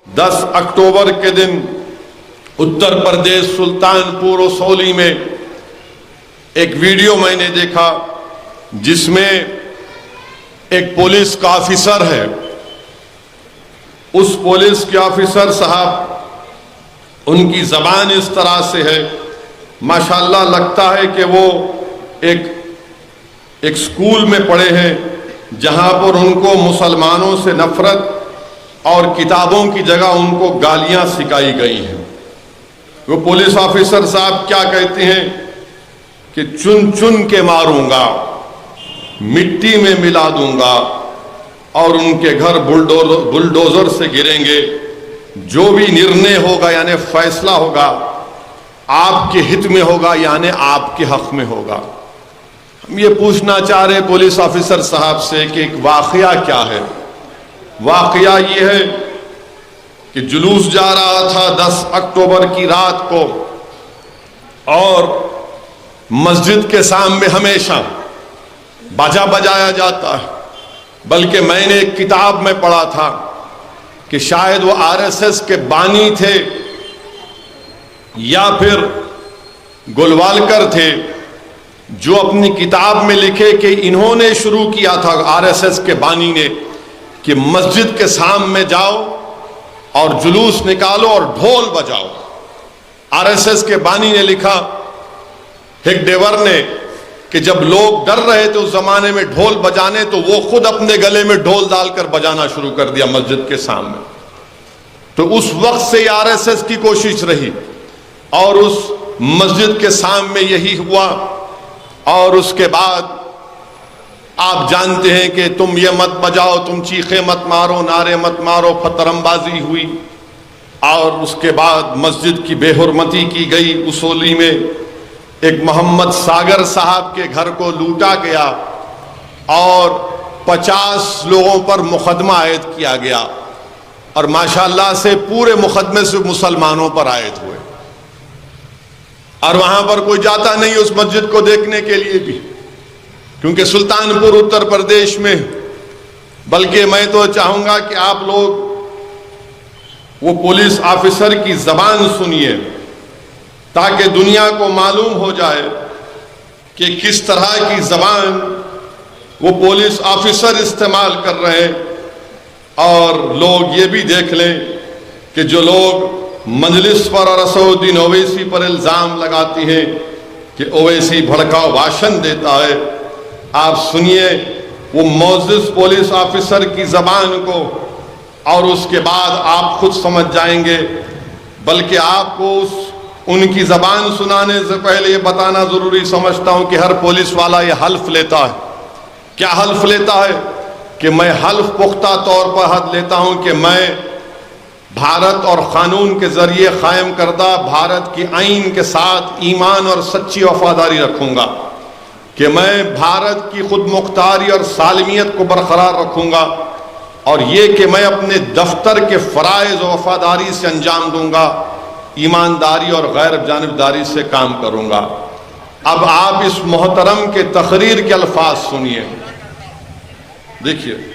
10 अक्टूबर के दिन उत्तर प्रदेश सुल्तानपुर ओसौली में एक वीडियो मैंने देखा जिसमें एक पुलिस का ऑफिसर है। उस पुलिस के ऑफिसर साहब उनकी ज़बान इस तरह से है, माशाल्लाह लगता है कि वो एक स्कूल में पढ़े हैं जहां पर उनको मुसलमानों से नफरत और किताबों की जगह उनको गालियां सिखाई गई हैं। वो पुलिस ऑफिसर साहब क्या कहते हैं कि चुन चुन के मारूंगा, मिट्टी में मिला दूंगा और उनके घर बुलडोजर से गिरेंगे। जो भी निर्णय होगा यानी फैसला होगा आपके हित में होगा यानी आपके हक में होगा। हम ये पूछना चाह रहे पुलिस ऑफिसर साहब से कि एक वाकया क्या है। वाकया ये है कि जुलूस जा रहा था 10 अक्टूबर की रात को और मस्जिद के सामने हमेशा बाजा बजाया जाता है। बल्कि मैंने एक किताब में पढ़ा था कि शायद वो आरएसएस के बानी थे या फिर गोलवालकर थे जो अपनी किताब में लिखे कि इन्होंने शुरू किया था, आरएसएस के बानी ने, कि मस्जिद के सामने जाओ और जुलूस निकालो और ढोल बजाओ। आरएसएस के बानी ने लिखा हेगडेवर ने कि जब लोग डर रहे थे उस जमाने में ढोल बजाने तो वो खुद अपने गले में ढोल डालकर बजाना शुरू कर दिया मस्जिद के सामने। तो उस वक्त से आरएसएस की कोशिश रही और उस मस्जिद के सामने यही हुआ। और उसके बाद आप जानते हैं कि तुम ये मत बजाओ, तुम चीखे मत मारो, नारे मत मारो, फतरमबाजी हुई और उसके बाद मस्जिद की बेहुरमती की गई। ओसौली में एक मोहम्मद सागर साहब के घर को लूटा गया और 50 लोगों पर मुकदमा आयद किया गया और माशाल्लाह से पूरे मुकदमे से मुसलमानों पर आयद हुए और वहां पर कोई जाता नहीं उस मस्जिद को देखने के लिए भी, क्योंकि सुल्तानपुर उत्तर प्रदेश में। बल्कि मैं तो चाहूंगा कि आप लोग वो पुलिस ऑफिसर की जबान सुनिए ताकि दुनिया को मालूम हो जाए कि किस तरह की जबान वो पुलिस ऑफिसर इस्तेमाल कर रहे हैं। और लोग ये भी देख लें कि जो लोग मजलिस पर और असदुद्दीन ओवैसी पर इल्ज़ाम लगाती हैं कि ओवैसी भड़काऊ भाषण देता है, आप सुनिए वो मौजूद पुलिस ऑफिसर की ज़बान को और उसके बाद आप खुद समझ जाएंगे। बल्कि आपको उनकी ज़बान सुनाने से पहले ये बताना ज़रूरी समझता हूँ कि हर पुलिस वाला ये हल्फ लेता है। क्या हल्फ लेता है कि मैं हल्फ पुख्ता तौर पर हद लेता हूँ कि मैं भारत और क़ानून के ज़रिए क़ायम करदा भारत की आइन के साथ ईमान और सच्ची वफादारी रखूँगा, कि मैं भारत की खुद मुख्तारी और सालमियत को बरकरार रखूँगा और ये कि मैं अपने दफ्तर के फ़राइज़ और वफादारी से अंजाम दूँगा, ईमानदारी और गैर जानिबदारी से काम करूँगा। अब आप इस मोहतरम के तकरीर के अल्फाज सुनिए, देखिए।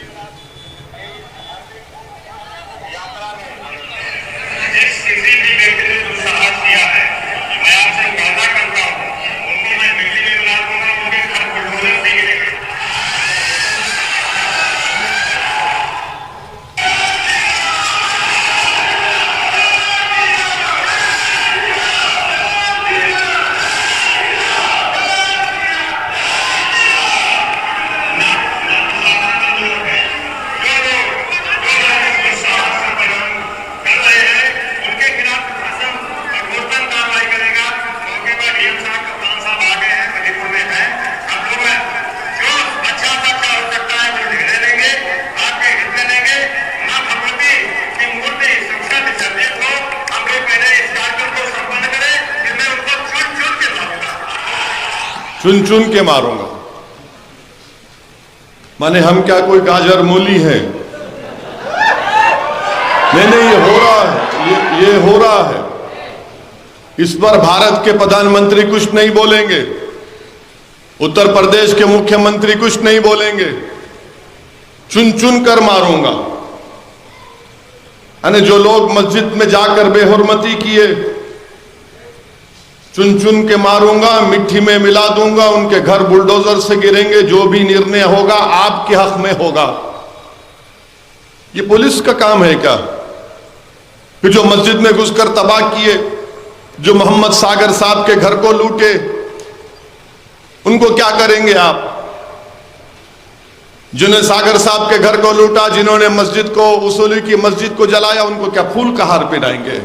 चुन चुन के मारूंगा माने हम क्या कोई गाजर मूली है? नहीं, ये हो रहा है, ये हो रहा है। इस पर भारत के प्रधानमंत्री कुछ नहीं बोलेंगे, उत्तर प्रदेश के मुख्यमंत्री कुछ नहीं बोलेंगे, चुन चुन कर मारूंगा। یعنی جو لوگ مسجد میں جا کر بے حرمتی کیے، چن چن کے ماروں گا، مٹی میں ملا دوں گا، ان کے گھر بلڈوزر سے گریں گے، جو بھی نرنے ہوگا آپ کے حق میں ہوگا. یہ پولیس کا کام ہے کیا؟ کہ جو مسجد میں گھس کر تباہ کیے، جو محمد ساگر صاحب کے گھر کو لوٹے، ان کو کیا کریں گے آپ؟ جنہیں ساگر صاحب کے گھر کو لوٹا، جنہوں نے مسجد کو، اصولی کی مسجد کو جلایا، ان کو کیا پھول کا ہار پہنائیں گے؟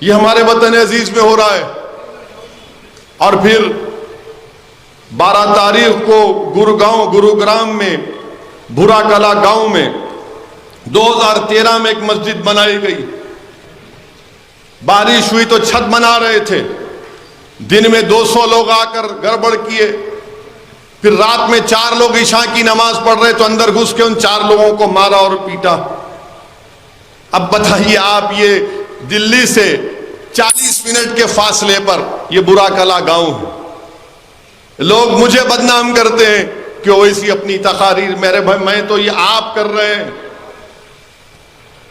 یہ ہمارے وطن عزیز میں ہو رہا ہے. اور پھر 12 تاریخ کو گروگرام میں بھورا کلا گاؤں میں 2013 میں ایک مسجد بنائی گئی. بارش ہوئی تو چھت بنا رہے تھے، دن میں 200 لوگ آ کر گڑبڑ کیے، پھر رات میں 4 لوگ عشاء کی نماز پڑھ رہے تو اندر گھس کے ان 4 لوگوں کو مارا اور پیٹا. اب بتائیے آپ، یہ دلی سے 40 منٹ کے فاصلے پر یہ بھورا کلا گاؤں ہے. لوگ مجھے بدنام کرتے ہیں کہ ویسی اپنی تقاریر. میرے بھائی، میں تو یہ آپ کر رہے ہیں.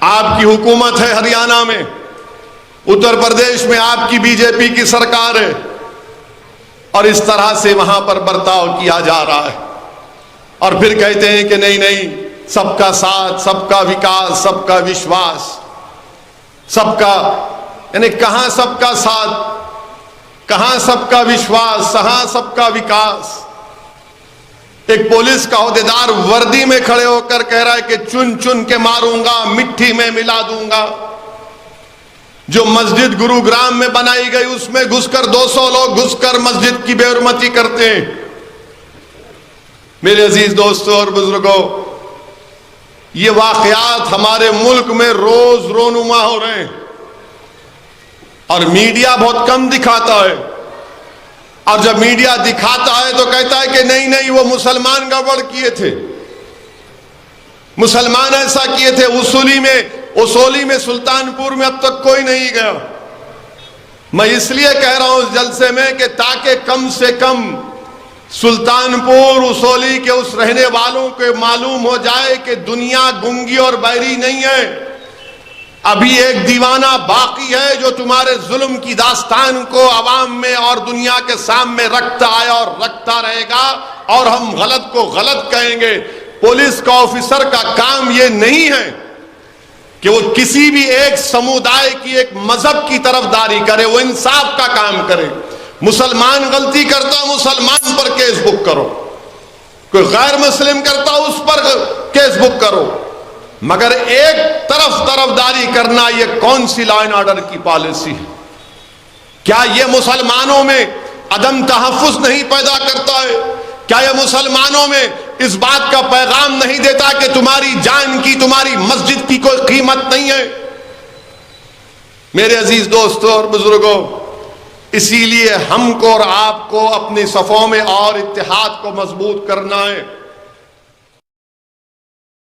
آپ کی حکومت ہے ہریانہ میں، اتر پردیش میں آپ کی بی جے پی کی سرکار ہے، اور اس طرح سے وہاں پر برتاؤ کیا جا رہا ہے. اور پھر کہتے ہیں کہ نہیں نہیں، سب کا ساتھ، سب کا وکاس، سب کا وشواس، سب کا، یعنی کہاں سب کا ساتھ، کہاں سب کا وشواس، کہاں سب کا وکاس. ایک پولیس کا عہدیدار وردی میں کھڑے ہو کر کہہ رہا ہے کہ چن چن کے ماروں گا، مٹی میں ملا دوں گا. جو مسجد گروگرام میں بنائی گئی، اس میں گھس کر 200 لوگ گھس کر مسجد کی بے حرمتی کرتے ہیں. میرے عزیز دوستوں اور بزرگوں، یہ واقعات ہمارے ملک میں روز رونما ہو رہے ہیں، اور میڈیا بہت کم دکھاتا ہے. اور جب میڈیا دکھاتا ہے تو کہتا ہے کہ نہیں نہیں، وہ مسلمان گڑبڑ کیے تھے، مسلمان ایسا کیے تھے. اصولی میں سلطان پور میں اب تک کوئی نہیں گیا. میں اس لیے کہہ رہا ہوں اس جلسے میں کہ تاکہ کم سے کم سلطان پور اصولی کے اس رہنے والوں کو معلوم ہو جائے کہ دنیا گنگی اور بہری نہیں ہے. ابھی ایک دیوانہ باقی ہے جو تمہارے ظلم کی داستان کو عوام میں اور دنیا کے سامنے رکھتا آیا اور رکھتا رہے گا، اور ہم غلط کو غلط کہیں گے. پولیس کا آفیسر کا کام یہ نہیں ہے کہ وہ کسی بھی ایک سمودائے کی، ایک مذہب کی طرفداری کرے. وہ انصاف کا کام کرے. مسلمان غلطی کرتا، مسلمان پر کیس بک کرو. کوئی غیر مسلم کرتا، اس پر کیس بک کرو. مگر ایک طرفداری کرنا، یہ کون سی لا اینڈ آرڈر کی پالیسی ہے؟ کیا یہ مسلمانوں میں عدم تحفظ نہیں پیدا کرتا ہے؟ کیا یہ مسلمانوں میں اس بات کا پیغام نہیں دیتا کہ تمہاری جان کی، تمہاری مسجد کی کوئی قیمت نہیں ہے؟ میرے عزیز دوستوں اور بزرگوں، اسی لیے ہم کو اور آپ کو اپنی صفوں میں اور اتحاد کو مضبوط کرنا ہے.